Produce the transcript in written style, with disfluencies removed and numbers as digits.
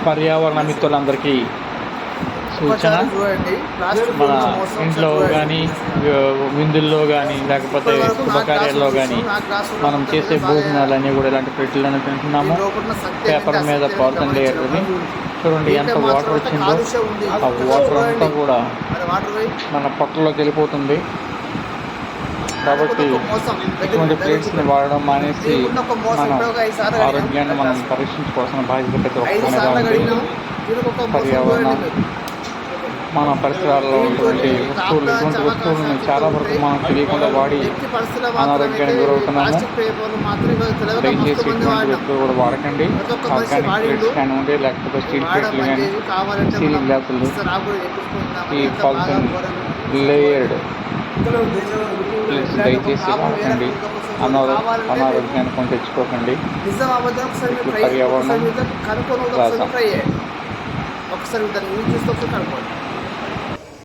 పర్యావరణ మిత్రులందరికీ సూచన. మన ఇంట్లో కానీ విందుల్లో కానీ లేకపోతే శుభకార్యాల్లో కానీ మనం చేసే భోజనాలన్నీ కూడా ఇలాంటి పెట్టెలను తింటున్నాము. పేపర్ మీద పాలిథిన్ లేయర్ని చూడండి ఎంత వాటర్ వచ్చిందో. ఆ వాటర్ అంతా కూడా మన పొట్టలోకి వెళ్ళిపోతుంది. కాబట్టి ఇటువంటి ప్లేట్స్ని వాడడం మానేసి మన ఆరోగ్యాన్ని మనం పరీక్షించుకోవాల్సిన బాధ్యత ప్రతి ఒక్కరి మీద ఉంది. పర్యావరణ మన పరిసరాల్లో ఉన్నటువంటి ఇటువంటి వస్తువులను చాలా వరకు మనం తెలియకుండా వాడి అనారోగ్యానికి గురవుతున్నాము. దయచేసి ఇటువంటి వస్తువులు కూడా వాడకండి. ఆర్గానిక్ ప్లేట్స్ కానివ్వండి, లేకపోతే స్టీల్ ప్లేట్లు కానీ, స్టీల్ గ్లాసులు, ఈ పాలిథిన్ లేయర్డ్ ప్లేట్స్ దయచేసి వాడకండి. అనారోగ్యాన్ని కొని తెచ్చుకోకండి. పర్యావరణం ఒకసారి దాన్ని యూజ్ చేస్తే కనుక్కోండి.